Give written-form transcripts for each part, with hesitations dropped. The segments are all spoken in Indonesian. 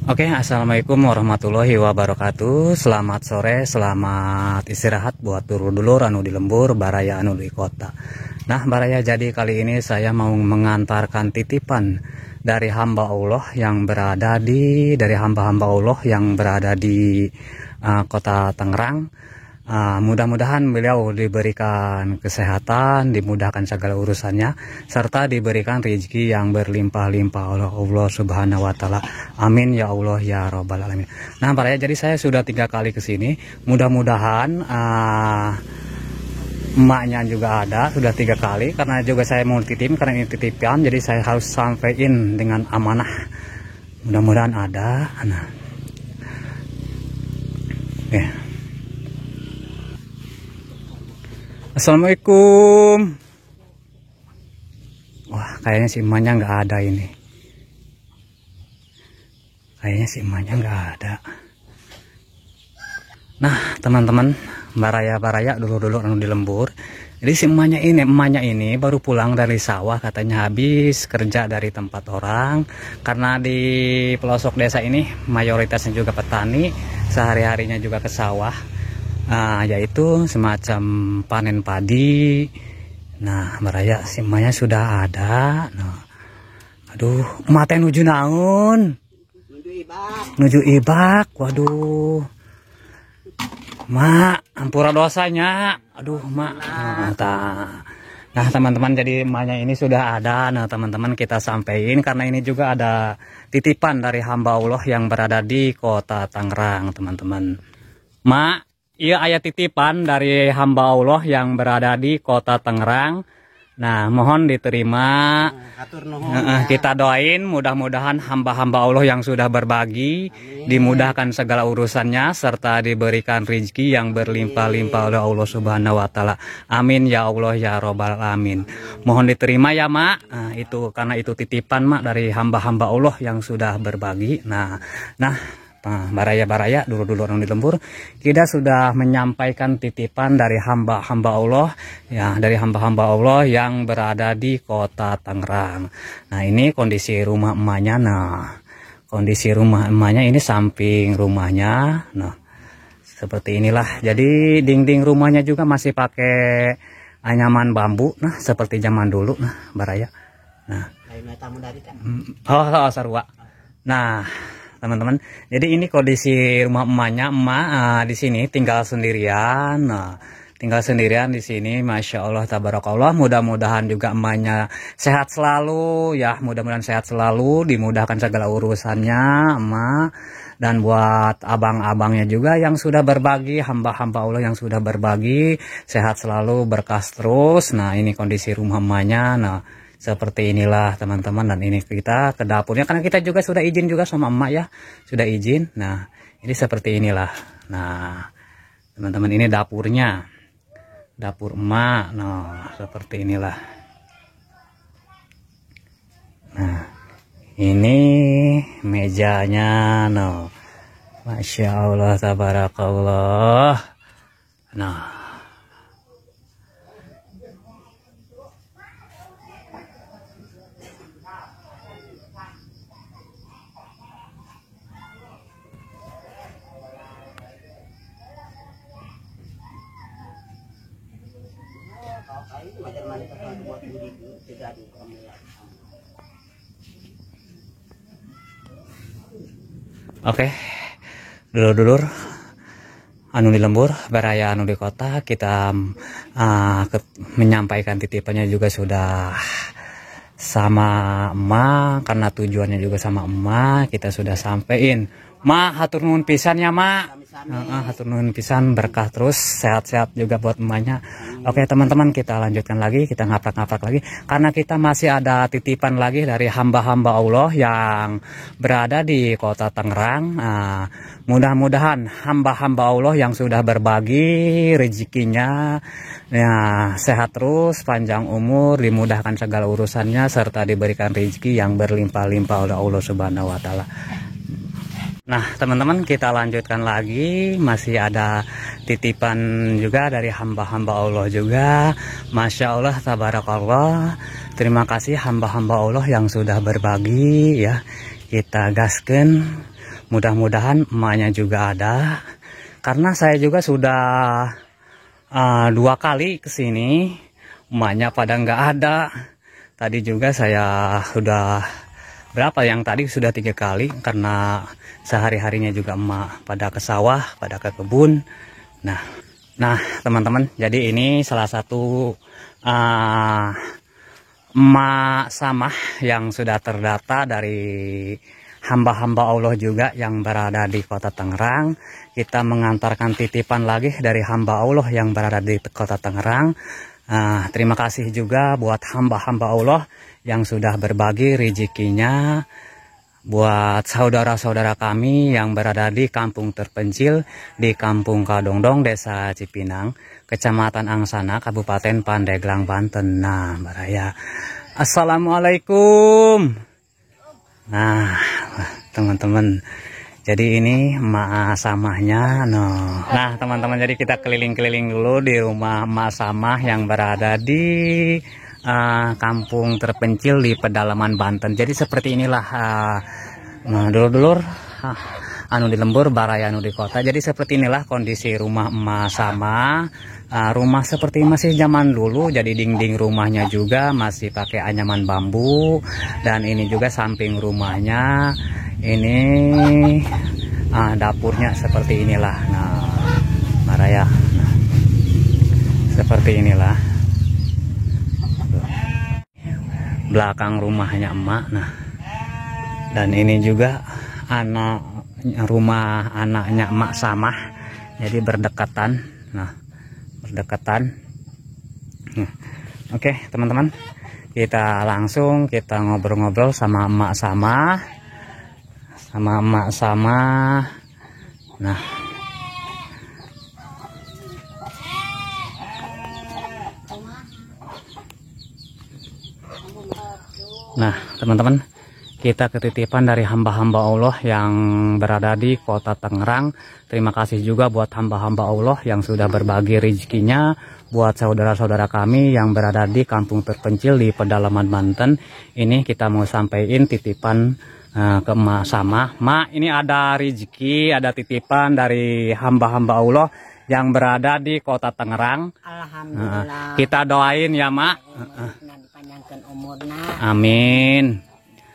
Oke, assalamualaikum warahmatullahi wabarakatuh. Selamat sore, selamat istirahat buat dulur-dulur anu di lembur, baraya anu di kota. Nah, baraya, jadi kali ini saya mau mengantarkan titipan dari hamba Allah yang berada di hamba-hamba Allah yang berada di kota Tangerang. Mudah-mudahan beliau diberikan kesehatan, dimudahkan segala urusannya, serta diberikan rezeki yang berlimpah-limpah oleh Allah Subhanahu wa Ta'ala. Amin ya Allah ya Rabbal Alamin. Nah, para ya, jadi saya sudah 3 kali ke sini. Mudah-mudahan emaknya juga ada, sudah 3 kali, karena juga saya mau titipin, karena ini titipan, jadi saya harus sampaikan dengan amanah. Mudah-mudahan ada. Nah, oke. Assalamualaikum. Wah, kayaknya si emaknya nggak ada ini. Kayaknya si emaknya nggak ada. Nah, teman-teman, baraya-baraya dulu-dulu anu di lembur. Jadi si emaknya ini baru pulang dari sawah, katanya habis kerja dari tempat orang. Karena di pelosok desa ini mayoritasnya juga petani, sehari-harinya juga ke sawah. Yaitu semacam panen padi. Nah, baraya si emaknya sudah ada. Nah, aduh, emak teh nuju naon? Nuju ibak. Waduh, mak, ampura dosanya. Aduh, mak. Nah, teman-teman, jadi emaknya ini sudah ada. Nah, teman-teman, kita sampaikan karena ini juga ada titipan dari hamba Allah yang berada di kota Tangerang, teman-teman. Mak, iya, ayat titipan dari hamba Allah yang berada di kota Tangerang. Nah, mohon diterima. Kita doain mudah-mudahan hamba-hamba Allah yang sudah berbagi, amin, dimudahkan segala urusannya, serta diberikan rezeki yang berlimpah-limpah oleh Allah Subhanahu wa Ta'ala. Amin ya Allah ya Rabbal Alamin. Mohon diterima ya, Mak. Nah, itu karena itu titipan, Mak, dari hamba-hamba Allah yang sudah berbagi. Nah, baraya-baraya dulu-dulu orang di lembur, kita sudah menyampaikan titipan dari hamba-hamba Allah, ya, dari hamba-hamba Allah yang berada di kota Tangerang. Nah, ini kondisi rumah emaknya. Nah, kondisi rumah emaknya ini samping rumahnya. Nah, seperti inilah. Jadi dinding rumahnya juga masih pakai anyaman bambu. Nah, seperti zaman dulu. Nah, baraya. Nah, sarua. Nah, teman-teman, jadi ini kondisi rumah emaknya. Emak di sini tinggal sendirian. Nah, tinggal sendirian di sini, masya Allah tabarakallah. Mudah-mudahan juga emaknya sehat selalu, ya. Mudah-mudahan sehat selalu, dimudahkan segala urusannya, emak. Dan buat abang-abangnya juga yang sudah berbagi, hamba-hamba Allah yang sudah berbagi, sehat selalu, berkah terus. Nah, ini kondisi rumah emaknya. Nah, seperti inilah, teman-teman. Dan ini kita ke dapurnya, karena kita juga sudah izin juga sama emak, ya, sudah izin. Nah, ini seperti inilah. Nah, teman-teman, ini dapurnya, dapur emak. Nah, seperti inilah. Nah, ini mejanya. Nah, masya Allah tabarakallah. Nah, oke, dulur-dulur anu di lembur, baraya anu di kota, kita menyampaikan titipannya juga sudah sama emak, karena tujuannya juga sama emak. Kita sudah sampein. Mak, hatur nuhun pisan ya, Mak. Hatur nuhun pisan, berkah terus, sehat-sehat juga buat emaknya. Oke, teman-teman, kita lanjutkan lagi, kita ngaprak-ngaprak lagi, karena kita masih ada titipan lagi dari hamba-hamba Allah yang berada di kota Tangerang. Mudah-mudahan hamba-hamba Allah yang sudah berbagi rezekinya, ya, sehat terus, panjang umur, dimudahkan segala urusannya, serta diberikan rezeki yang berlimpah-limpah oleh Allah Subhanahu wa Ta'ala. Nah, teman-teman, kita lanjutkan lagi. Masih ada titipan juga dari hamba-hamba Allah juga. Masya Allah tabarakallah. Terima kasih hamba-hamba Allah yang sudah berbagi, ya. Kita gaskan. Mudah-mudahan emaknya juga ada, karena saya juga sudah 2 kali kesini, emaknya pada nggak ada. Tadi juga saya sudah berapa, yang tadi sudah 3 kali, karena sehari-harinya juga emak pada ke sawah, pada ke kebun. Nah teman-teman, jadi ini salah satu emak samah yang sudah terdata dari hamba-hamba Allah juga yang berada di Kota Tangerang. Kita mengantarkan titipan lagi dari hamba Allah yang berada di Kota Tangerang. Terima kasih juga buat hamba-hamba Allah yang sudah berbagi rezekinya buat saudara-saudara kami yang berada di kampung terpencil, di Kampung Kadongdong, Desa Cipinang, Kecamatan Angsana, Kabupaten Pandeglang, Banten. Nah, Mbak Raya, assalamualaikum. Nah teman-teman, jadi ini emak samahnya. Nah teman-teman, jadi kita keliling-keliling dulu di rumah emak samah yang berada di kampung terpencil di pedalaman Banten. Jadi seperti inilah dulur-dulur anu di lembur, baraya anu di kota. Jadi seperti inilah kondisi rumah emak sama. Rumah seperti masih zaman dulu, jadi dinding rumahnya juga masih pakai anyaman bambu. Dan ini juga samping rumahnya, ini dapurnya seperti inilah. Nah Maraya, seperti inilah belakang rumahnya emak. Nah, dan ini juga rumah anaknya emak samah, jadi berdekatan. Nah berdekatan. Oke teman-teman, kita langsung ngobrol-ngobrol sama emak sama emak sama. Nah teman-teman, kita ketitipan dari hamba-hamba Allah yang berada di Kota Tangerang. Terima kasih juga buat hamba-hamba Allah yang sudah berbagi rezekinya buat saudara-saudara kami yang berada di kampung terpencil di pedalaman Banten. Ini kita mau sampaikan titipan ke emak sama. Mak, ini ada rezeki, ada titipan dari hamba-hamba Allah yang berada di Kota Tangerang. Alhamdulillah. Kita doain ya Mak. Dipanjangkan umurna. Amin.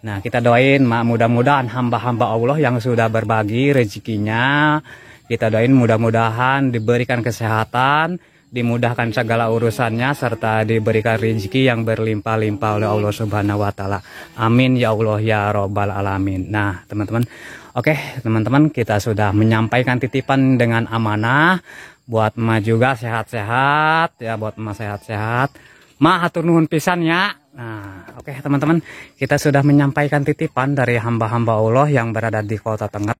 Nah kita doain Mak, mudah-mudahan hamba-hamba Allah yang sudah berbagi rezekinya, kita doain mudah-mudahan diberikan kesehatan, dimudahkan segala urusannya, serta diberikan rezeki yang berlimpah-limpah oleh Allah Subhanahu wa Ta'ala. Amin ya Allah ya Robbal Alamin. Nah teman-teman, oke teman-teman, kita sudah menyampaikan titipan dengan amanah. Buat emak juga sehat-sehat ya, buat emak sehat-sehat. Mak hatur nuhun pisan ya. Nah, oke teman-teman, kita sudah menyampaikan titipan dari hamba-hamba Allah yang berada di Kota Tangerang.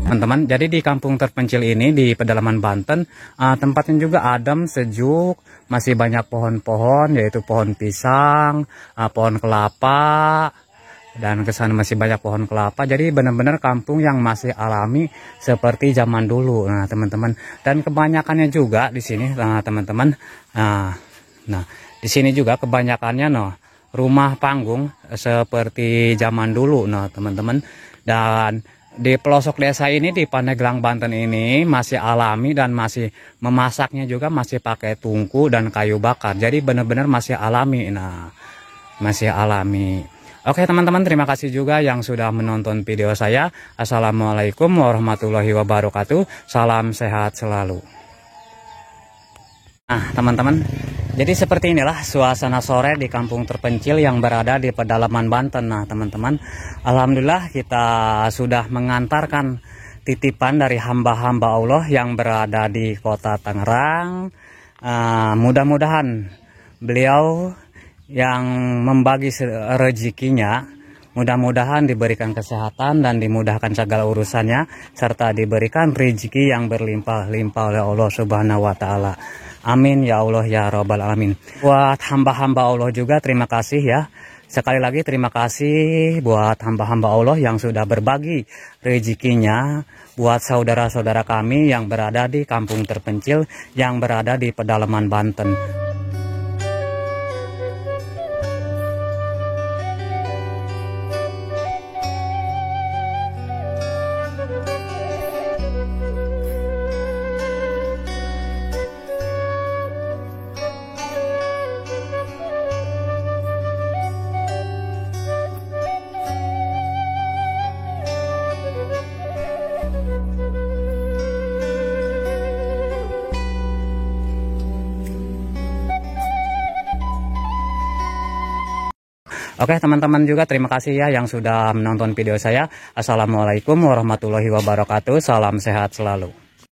Teman-teman, jadi di kampung terpencil ini di pedalaman Banten, tempatnya juga adem, sejuk, masih banyak pohon-pohon, yaitu pohon pisang, pohon kelapa, dan kesana masih banyak pohon kelapa. Jadi benar-benar kampung yang masih alami seperti zaman dulu. Nah teman-teman, dan kebanyakannya juga di sini teman-teman, nah di sini juga kebanyakannya rumah panggung seperti zaman dulu. Nah teman-teman, dan di pelosok desa ini di Pandeglang Banten ini masih alami, dan masih memasaknya juga masih pakai tungku dan kayu bakar. Jadi benar-benar masih alami. Nah, masih alami. Oke teman-teman, terima kasih juga yang sudah menonton video saya. Assalamualaikum warahmatullahi wabarakatuh. Salam sehat selalu. Nah teman-teman, jadi seperti inilah suasana sore di kampung terpencil yang berada di pedalaman Banten. Nah teman-teman, alhamdulillah kita sudah mengantarkan titipan dari hamba-hamba Allah yang berada di Kota Tangerang. Mudah-mudahan beliau yang membagi rezekinya, Mudah-mudahan diberikan kesehatan dan dimudahkan segala urusannya, serta diberikan rezeki yang berlimpah-limpah oleh Allah Subhanahu wa Ta'ala. Amin ya Allah ya Rabbal Alamin. Buat hamba-hamba Allah juga terima kasih ya. Sekali lagi terima kasih buat hamba-hamba Allah yang sudah berbagi rezekinya buat saudara-saudara kami yang berada di kampung terpencil, yang berada di pedalaman Banten. Oke teman-teman juga terima kasih ya yang sudah menonton video saya. Assalamualaikum warahmatullahi wabarakatuh. Salam sehat selalu.